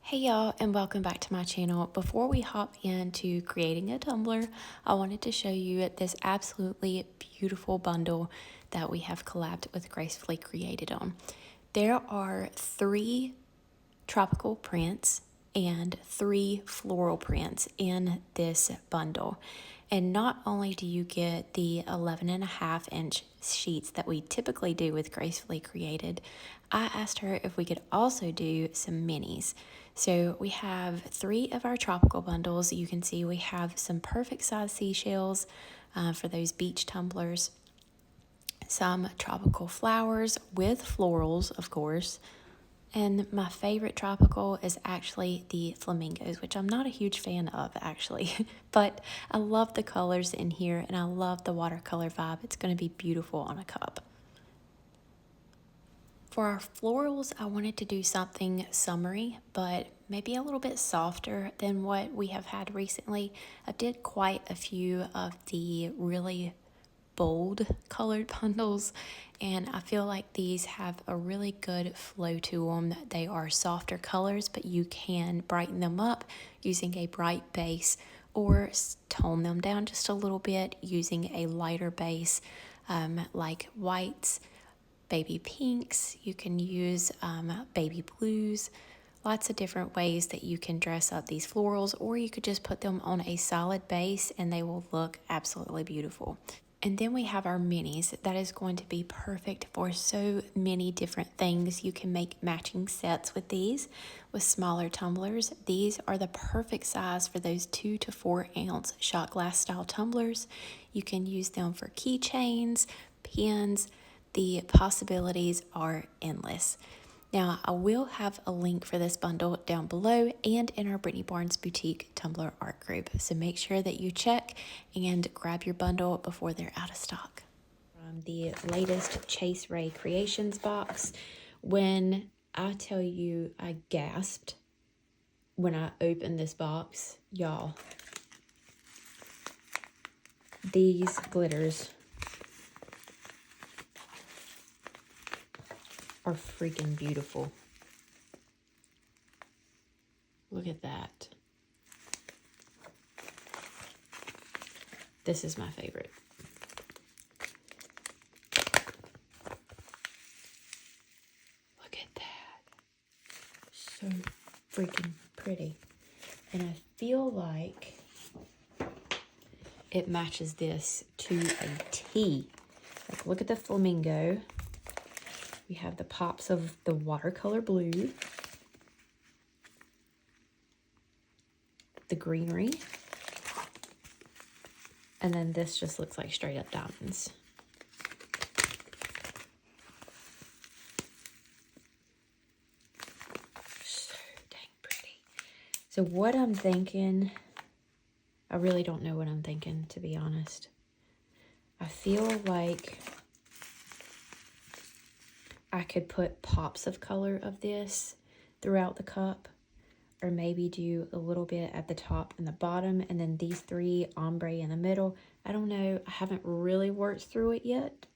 Hey y'all, and welcome back to my channel. Before we hop into creating a tumbler, I wanted to show you this absolutely beautiful bundle that we have collabed with Gracefully Created on. There are 3 tropical prints and 3 floral prints in this bundle. And not only do you get the 11.5-inch sheets that we typically do with Gracefully Created, I asked her if we could also do some minis. So we have 3 of our tropical bundles. You can see we have some perfect size seashells for those beach tumblers, some tropical flowers with florals, of course. And my favorite tropical is actually the flamingos, which I'm not a huge fan of actually, but I love the colors in here and I love the watercolor vibe. It's going to be beautiful on a cup. For our florals, I wanted to do something summery, but maybe a little bit softer than what we have had recently. I did quite a few of the really bold colored bundles, and I feel like these have a really good flow to them. They are softer colors, but you can brighten them up using a bright base or tone them down just a little bit using a lighter base like whites, baby pinks. You can use baby blues. Lots of different ways that you can dress up these florals, or you could just put them on a solid base and they will look absolutely beautiful. And then we have our minis. That is going to be perfect for so many different things. You can make matching sets with these with smaller tumblers. These are the perfect size for those 2 to 4 ounce shot glass style tumblers. You can use them for keychains, pins. The possibilities are endless. Now, I will have a link for this bundle down below and in our Brittany Barnes Boutique Tumbler art group. So make sure that you check and grab your bundle before they're out of stock. From the latest Chase Ray Creations box, when I tell you I gasped when I opened this box, y'all, these glitters are freaking beautiful. Look at that. This is my favorite. Look at that. So freaking pretty. And I feel like it matches this to a T. Like, look at the flamingo. We have the pops of the watercolor blue, the greenery, and then this just looks like straight up diamonds. So dang pretty. So what I'm thinking, I really don't know what I'm thinking, to be honest. I feel like I could put pops of color of this throughout the cup, or maybe do a little bit at the top and the bottom, and then these 3 ombre in the middle. I don't know. I haven't really worked through it yet,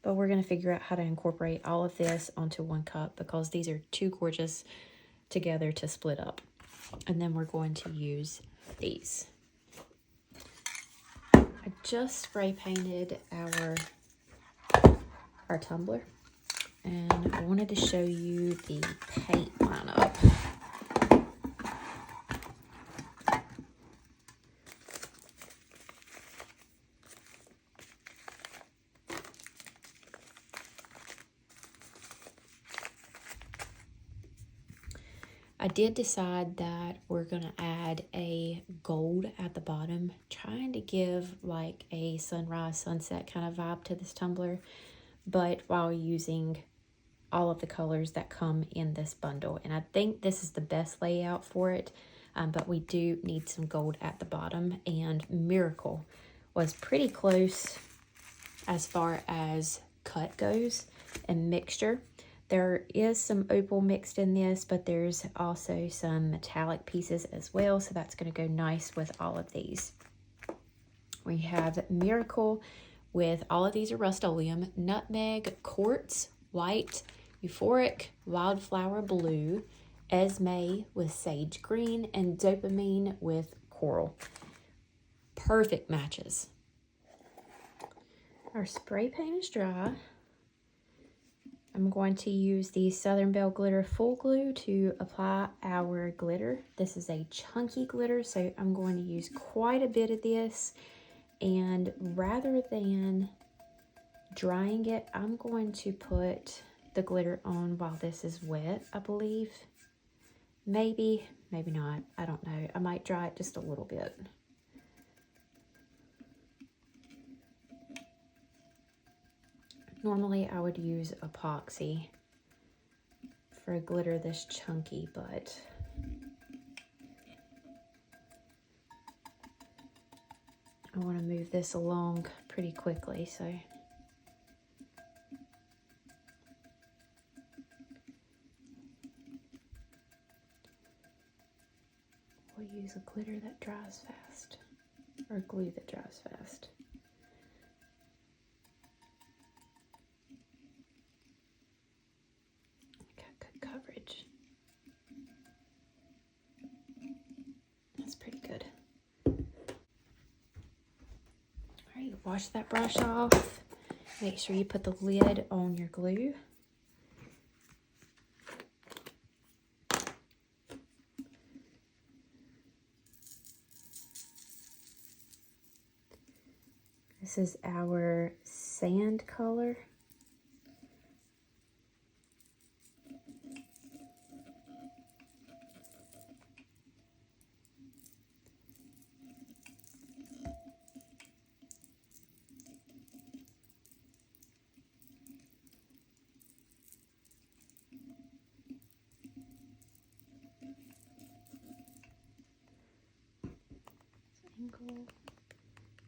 but we're going to figure out how to incorporate all of this onto one cup because these are too gorgeous together to split up. And then we're going to use these. I just spray painted our tumbler, and I wanted to show you the paint lineup. I did decide that we're going to add a gold at the bottom, trying to give like a sunrise, sunset kind of vibe to this tumbler, but while using all of the colors that come in this bundle. And I think this is the best layout for it, but we do need some gold at the bottom. And Miracle was pretty close as far as cut goes and mixture. There is some opal mixed in this, but there's also some metallic pieces as well, so that's going to go nice with all of these. We have Miracle with all of these are Rust-Oleum, Nutmeg, Quartz, White, Euphoric, Wildflower Blue, Esme with sage green, and dopamine with coral. Perfect matches. Our spray paint is dry. I'm going to use the Southern Belle Glitter Full Glue to apply our glitter. This is a chunky glitter, so I'm going to use quite a bit of this. And rather than drying it, I'm going to put the glitter on while this is wet, I believe. Maybe, maybe not. I don't know. I might dry it just a little bit. Normally I would use epoxy for a glitter this chunky, but I want to move this along pretty quickly, so we'll use a glitter that dries fast, or glue that dries fast. Coverage. That's pretty good. All right, wash that brush off. Make sure you put the lid on your glue. This is our sand color.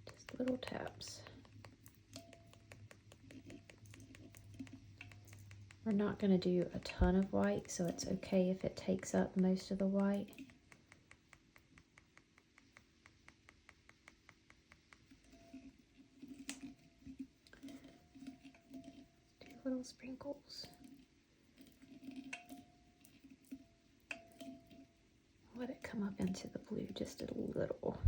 Just little taps. We're not going to do a ton of white, so it's okay if it takes up most of the white. Do little sprinkles. Let it come up into the blue just a little.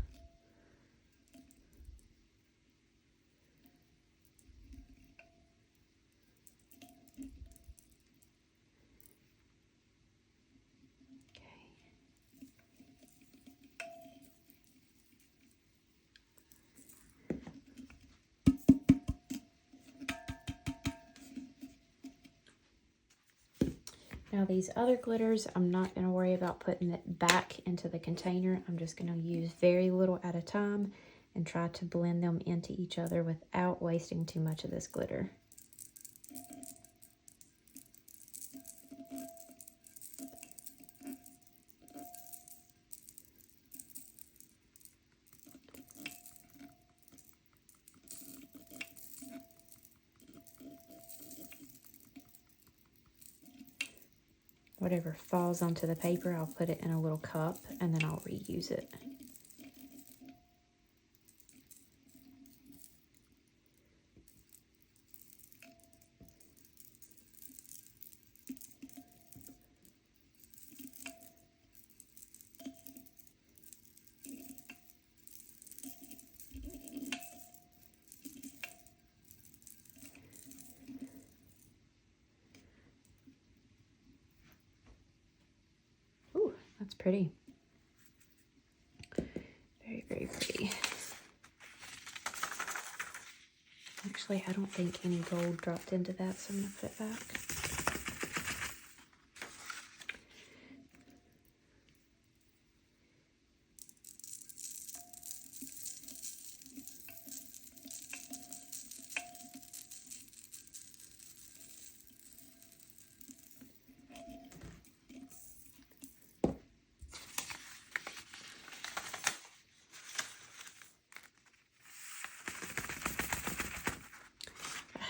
Now these other glitters, I'm not going to worry about putting it back into the container. I'm just going to use very little at a time and try to blend them into each other without wasting too much of this glitter. Whatever falls onto the paper, I'll put it in a little cup and then I'll reuse it. That's pretty. Very, very pretty. Actually, I don't think any gold dropped into that, so I'm going to put it back.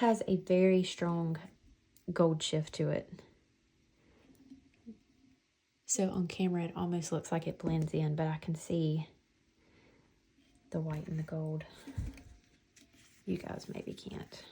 Has a very strong gold shift to it. So on camera it almost looks like it blends in, but I can see the white and the gold. You guys maybe can't.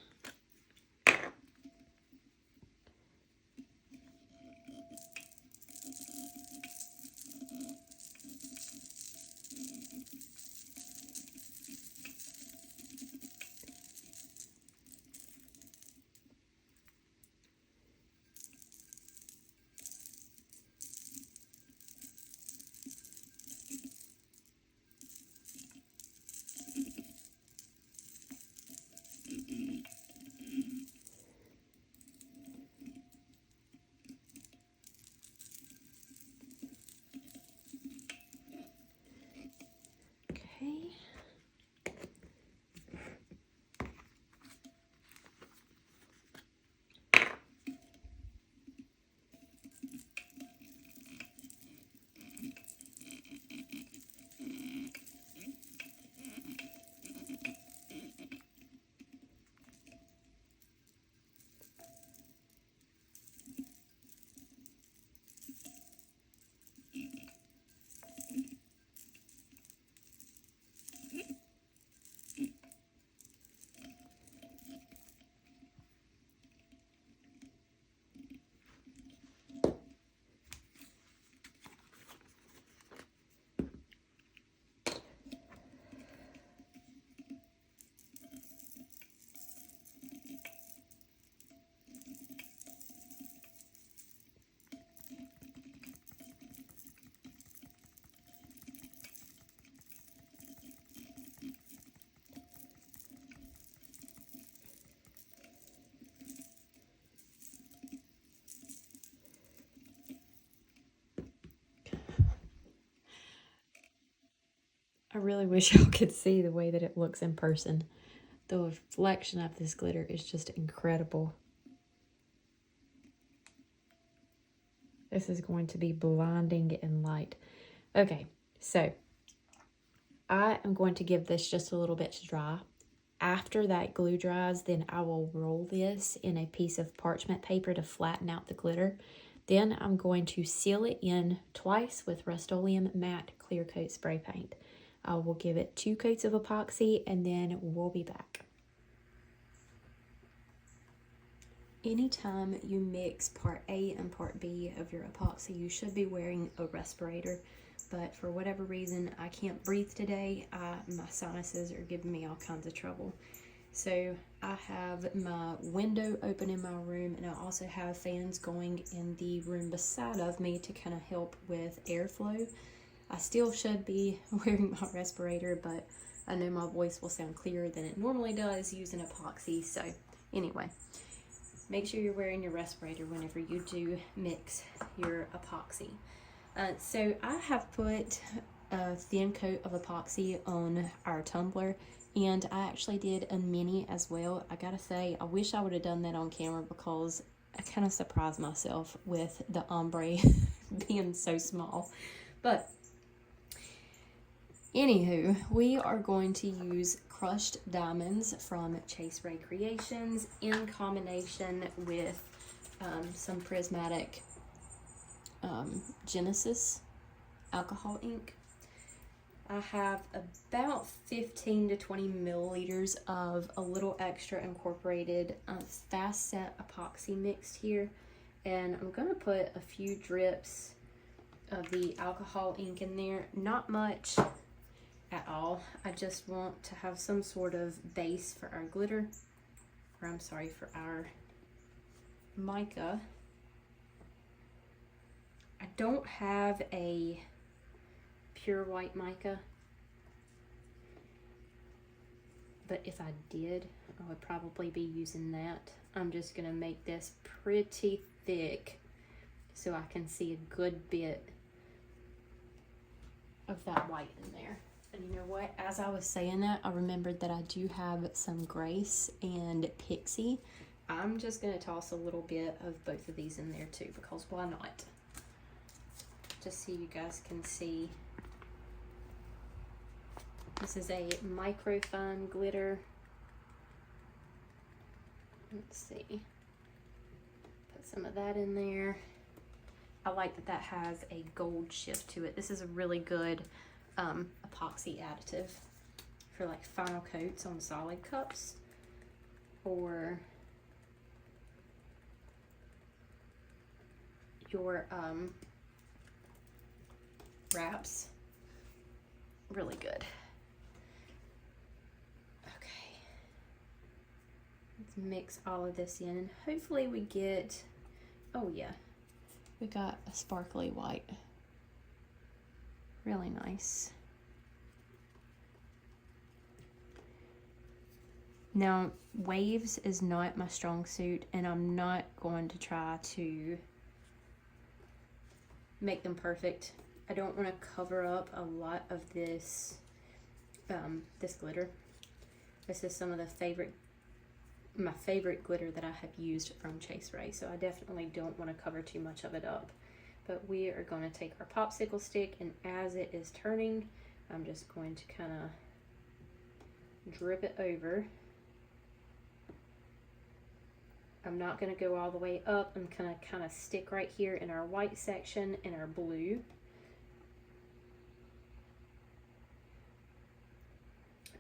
Okay. I really wish y'all could see the way that it looks in person. The reflection of this glitter is just incredible. This is going to be blinding in light. Okay, so I am going to give this just a little bit to dry. After that glue dries, then I will roll this in a piece of parchment paper to flatten out the glitter. Then I'm going to seal it in twice with Rust-Oleum Matte Clear Coat Spray Paint. I will give it 2 coats of epoxy and then we'll be back. Anytime you mix part A and part B of your epoxy, you should be wearing a respirator. But for whatever reason, I can't breathe today. My sinuses are giving me all kinds of trouble. So I have my window open in my room, and I also have fans going in the room beside of me to kind of help with airflow. I still should be wearing my respirator, but I know my voice will sound clearer than it normally does using epoxy. So anyway, make sure you're wearing your respirator whenever you do mix your epoxy. So I have put a thin coat of epoxy on our tumbler, and I actually did a mini as well. I gotta say, I wish I would have done that on camera because I kind of surprised myself with the ombre being so small. But anywho, we are going to use crushed diamonds from Chase Ray Creations in combination with some prismatic Genesis alcohol ink. I have about 15 to 20 milliliters of a little extra incorporated fast set epoxy mixed here, and I'm gonna put a few drips of the alcohol ink in there. Not much at all. I just want to have some sort of base for our glitter, or I'm sorry, for our mica. I don't have a pure white mica, but if I did, I would probably be using that. I'm just gonna make this pretty thick so I can see a good bit of that white in there. And you know what, as I was saying that, I remembered that I do have some Grace and Pixie. I'm just gonna toss a little bit of both of these in there too, because why not? Just so you guys can see. This is a microfine glitter. Let's see. Put some of that in there. I like that that has a gold shift to it. This is a really good epoxy additive for like final coats on solid cups or your wraps. Really good. Okay, let's mix all of this in, and hopefully we get, oh yeah, we got a sparkly white. Really nice. Now, waves is not my strong suit, and I'm not going to try to make them perfect. I don't want to cover up a lot of this this glitter. This is some of my favorite glitter that I have used from Chase Ray, so I definitely don't want to cover too much of it up. But we are going to take our popsicle stick, and as it is turning, I'm just going to kind of drip it over. I'm not going to go all the way up. I'm going to kind of stick right here in our white section and our blue.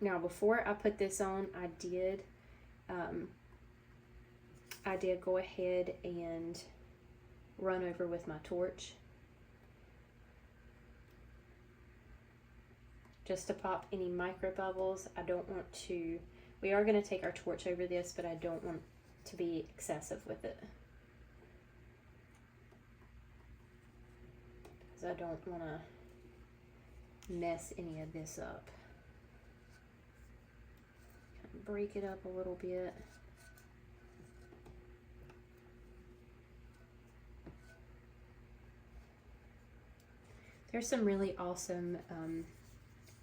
Now, before I put this on, I did go ahead and run over with my torch just to pop any micro bubbles. I don't want to, we are going to take our torch over this, but I don't want to be excessive with it, because I don't want to mess any of this up. Kind of break it up a little bit. There's some really awesome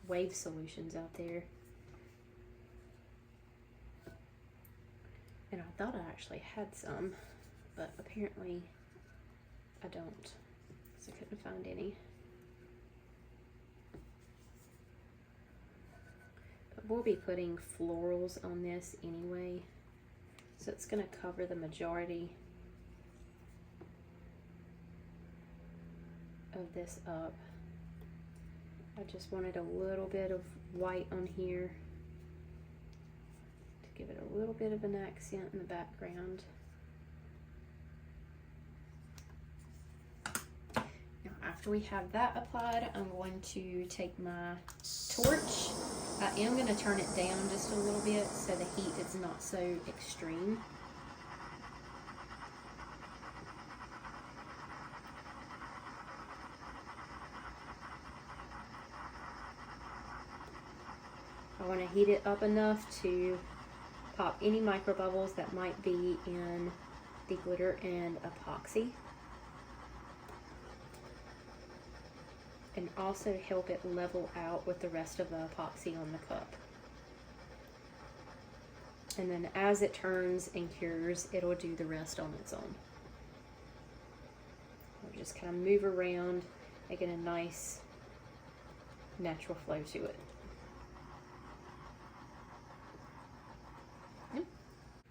wave solutions out there. And I thought I actually had some, but apparently I don't, because I couldn't find any. But we'll be putting florals on this anyway, so it's going to cover the majority of this up. I just wanted a little bit of white on here to give it a little bit of an accent in the background. Now, after we have that applied, I'm going to take my torch. I am going to turn it down just a little bit so the heat is not so extreme. I want to heat it up enough to pop any micro bubbles that might be in the glitter and epoxy, and also help it level out with the rest of the epoxy on the cup. And then as it turns and cures, it'll do the rest on its own. We'll just kind of move around, making a nice natural flow to it.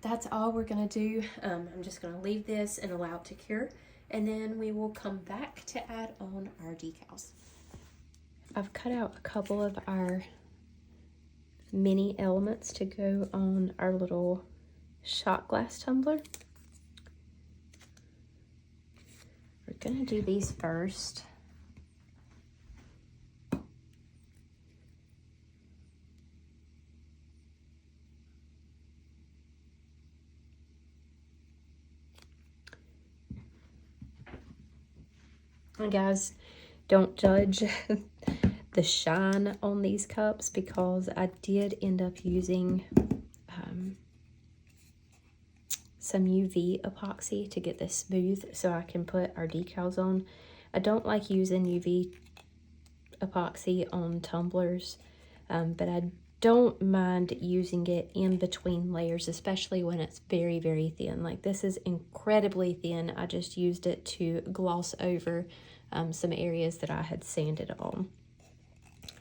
That's all we're gonna do. I'm just gonna leave this and allow it to cure, and then we will come back to add on our decals. I've cut out a couple of our mini elements to go on our little shot glass tumbler. We're gonna do these first. And guys, don't judge the shine on these cups, because I did end up using some UV epoxy to get this smooth so I can put our decals on. I don't like using UV epoxy on tumblers, but I don't mind using it in between layers, especially when it's very, very thin. Like this is incredibly thin. I just used it to gloss over some areas that I had sanded on.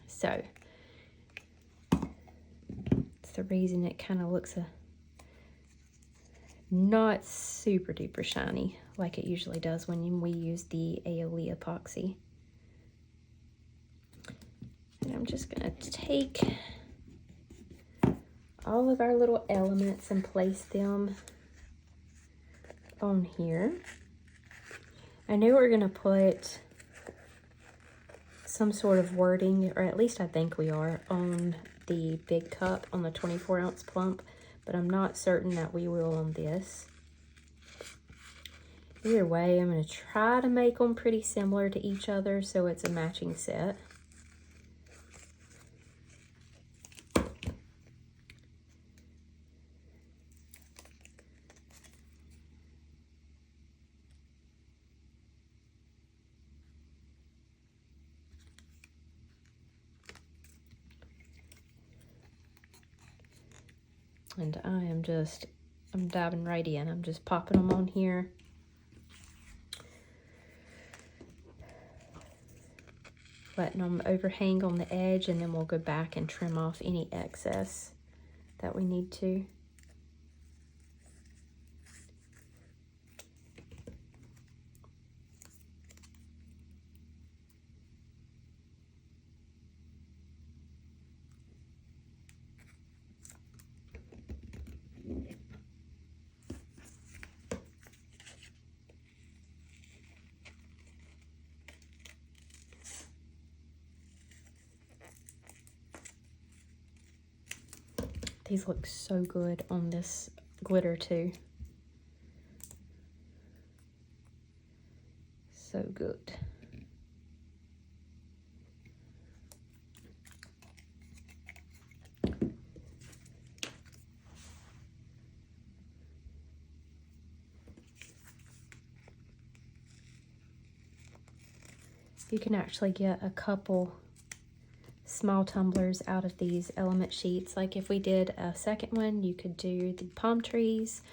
So it's the reason it kind of looks not super duper shiny like it usually does when we use the AOE epoxy. And I'm just gonna take all of our little elements and place them on here. I know we're gonna put some sort of wording, or at least I think we are, on the big cup, on the 24-ounce plump, but I'm not certain that we will on this. Either way, I'm gonna try to make them pretty similar to each other so it's a matching set. And I'm diving right in. I'm just popping them on here. Letting them overhang on the edge, and then we'll go back and trim off any excess that we need to. These look so good on this glitter too. So good. You can actually get a couple small tumblers out of these element sheets. Like if we did a second one, you could do the palm trees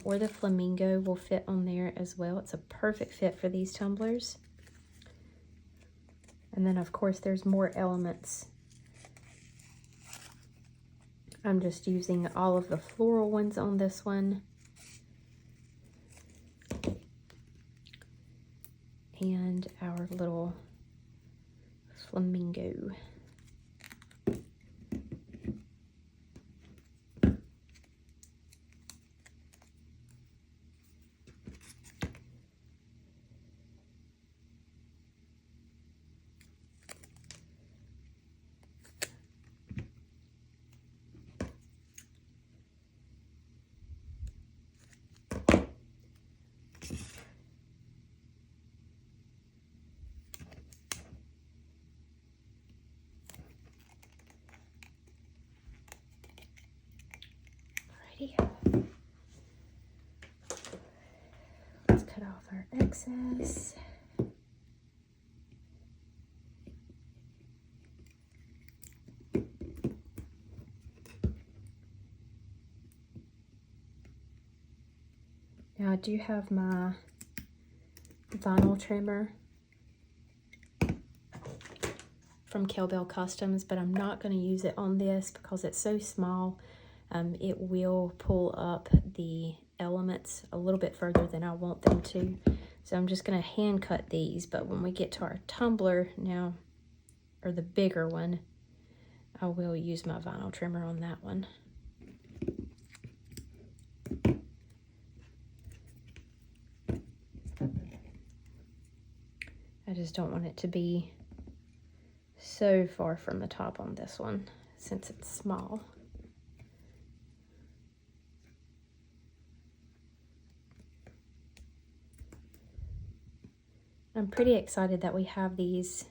or the flamingo will fit on there as well. It's a perfect fit for these tumblers. And then of course there's more elements. I'm just using all of the floral ones on this one. And our little flamingo. Let's cut off our excess. Now I do have my vinyl trimmer from KELLBELL Customs, but I'm not going to use it on this because it's so small. It will pull up the elements a little bit further than I want them to. So I'm just going to hand cut these, but when we get to our tumbler now, or the bigger one, I will use my vinyl trimmer on that one. I just don't want it to be so far from the top on this one since it's small. I'm pretty excited that we have these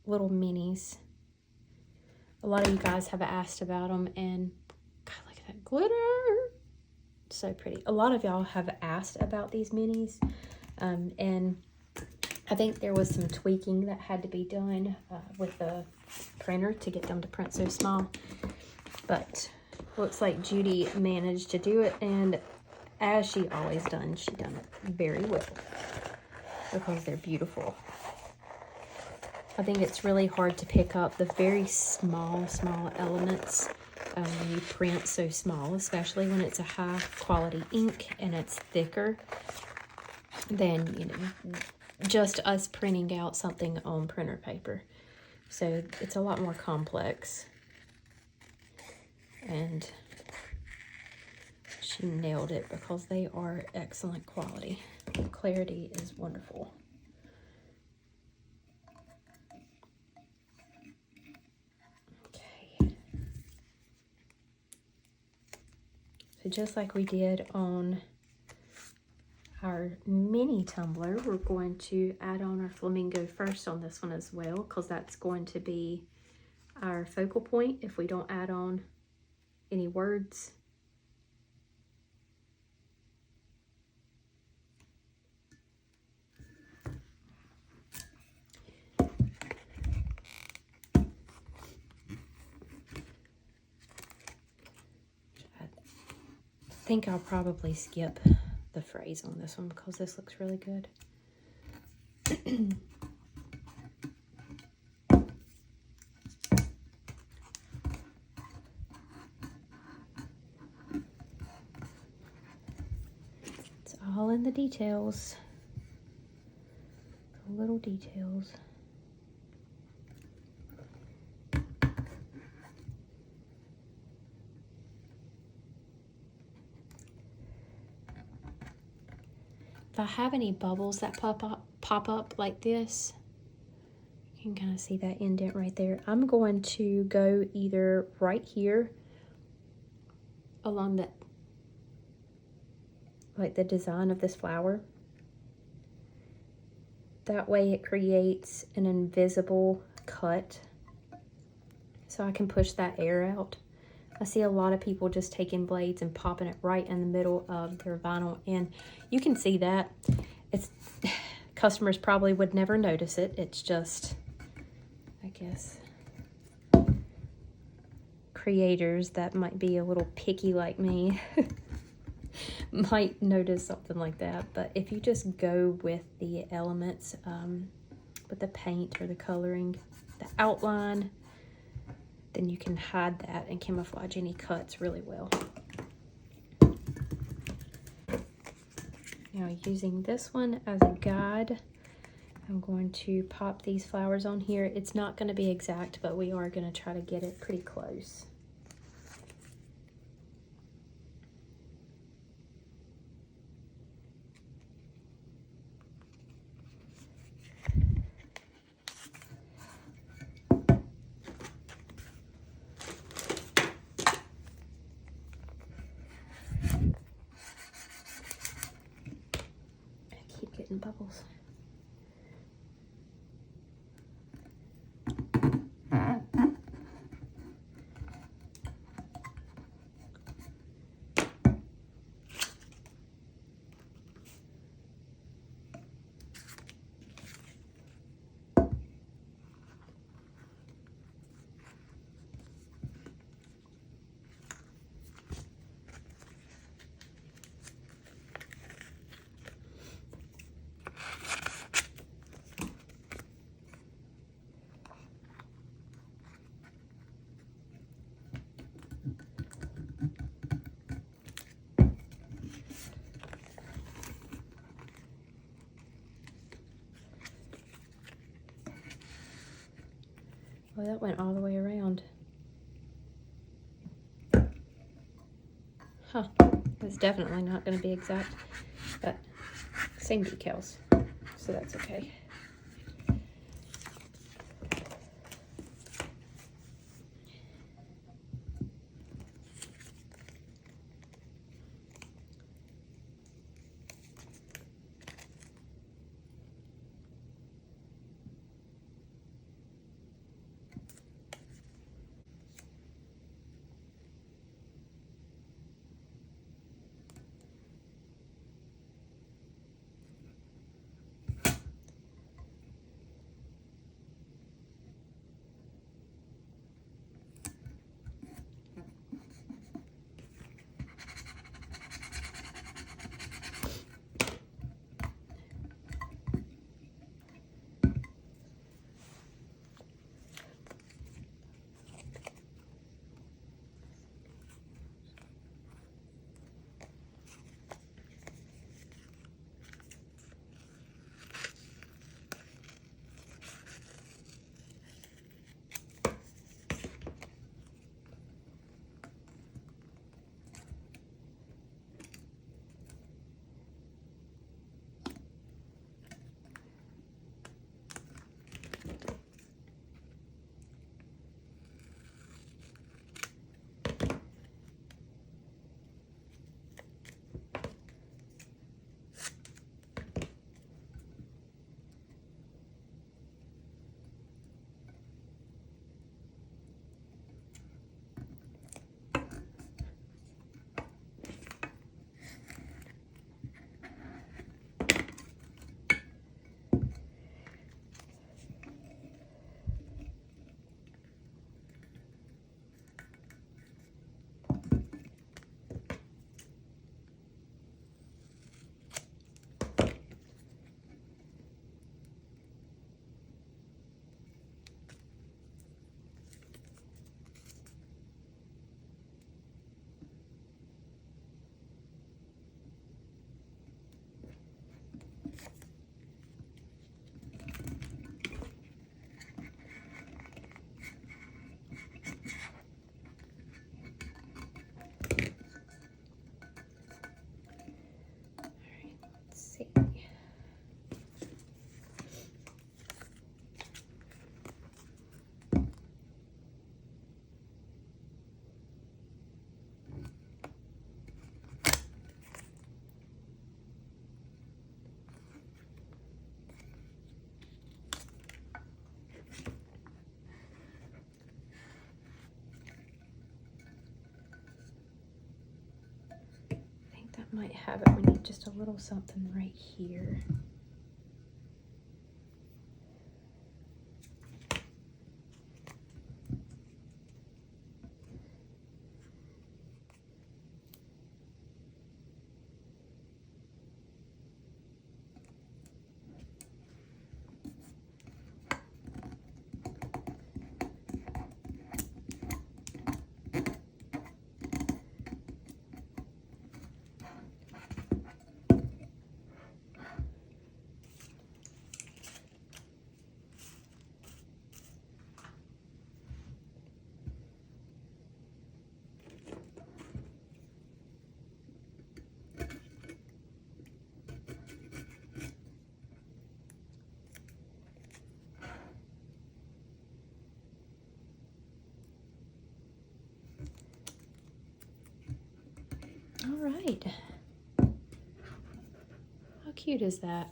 little minis. A lot of you guys have asked about them, and God, look at that glitter. So pretty. A lot of y'all have asked about these minis, and I think there was some tweaking that had to be done with the printer to get them to print so small. But looks like Judy managed to do it, and as she always done, she done it very well because they're beautiful. I think it's really hard to pick up the very small elements when you print so small, especially when it's a high quality ink and it's thicker than, you know, just us printing out something on printer paper. So it's a lot more complex. And she nailed it because they are excellent quality. The clarity is wonderful. Okay. So just like we did on our mini tumbler, we're going to add on our flamingo first on this one as well, because that's going to be our focal point if we don't add on any words. think I'll probably skip the phrase on this one because this looks really good. It's all in the details, the little details. If I have any bubbles that pop up like this, you can kind of see that indent right there. I'm going to go either right here along the, like the design of this flower. That way it creates an invisible cut so I can push that air out. I see a lot of people just taking blades and popping it right in the middle of their vinyl, and you can see that. It's customers probably would never notice it. It's just, I guess, creators that might be a little picky like me might notice something like that. But if you just go with the elements, with the paint or the coloring, the outline, then you can hide that and camouflage any cuts really well. Now, using this one as a guide, I'm going to pop these flowers on here. It's not going to be exact, but we are going to try to get it pretty close. Bubbles. Well, that went all the way around. Huh, that's definitely not going to be exact, but same decals, so that's okay. have it, we need just a little something right here. All right. How cute is that?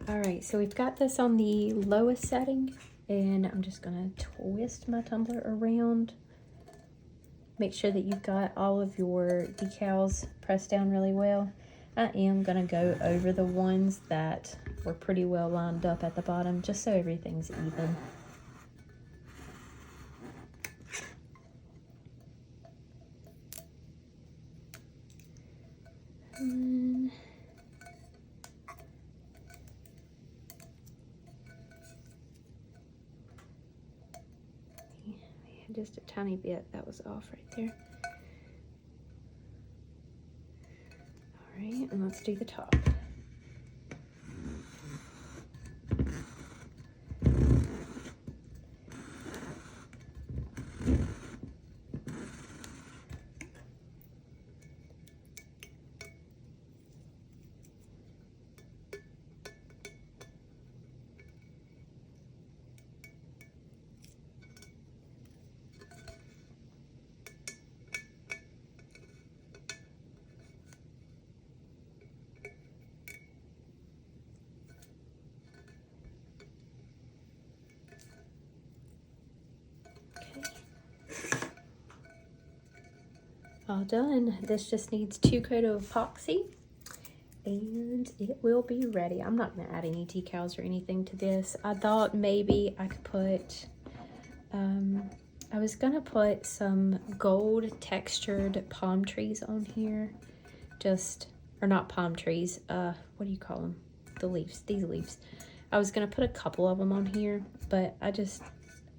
All right, so we've got this on the lowest setting, and I'm just gonna twist my tumbler around. Make sure that you've got all of your decals pressed down really well. I am gonna go over the ones that were pretty well lined up at the bottom, just so everything's even. Just a tiny bit that was off right there. All right, and let's do the top. All done. This just needs 2 coats of epoxy and it will be ready. I'm not gonna add any decals or anything to this. I thought maybe I could put, I was gonna put some gold textured palm trees on here. Or not palm trees, what do you call them? The leaves, these leaves. I was gonna put a couple of them on here, but I just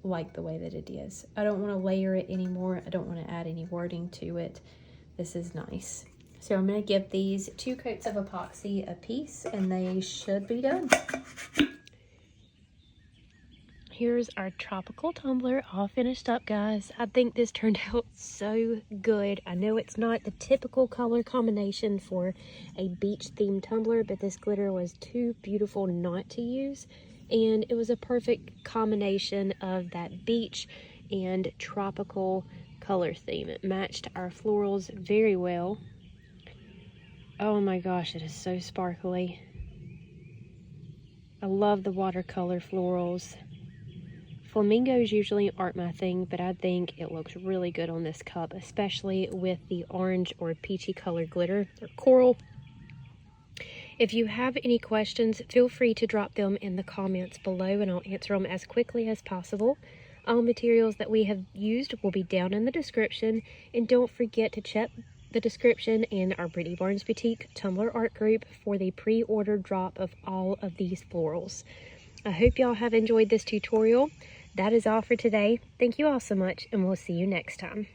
like the way that it is. I don't want to layer it anymore. I don't want to add any wording to it. This is nice. So I'm going to give these 2 coats of epoxy a piece and they should be done. Here's our tropical tumbler all finished up, guys. I think this turned out so good. I know it's not the typical color combination for a beach themed tumbler, but this glitter was too beautiful not to use. And it was a perfect combination of that beach and tropical color theme. It matched our florals very well. Oh my gosh, it is so sparkly. I love the watercolor florals. Flamingos usually aren't my thing, but I think it looks really good on this cup, especially with the orange or peachy color glitter or coral. If you have any questions, feel free to drop them in the comments below and I'll answer them as quickly as possible. All materials that we have used will be down in the description, and don't forget to check the description in our Brittany Barnes Boutique Tumbler art group for the pre-order drop of all of these florals. I hope y'all have enjoyed this tutorial. That is all for today. Thank you all so much, and we'll see you next time.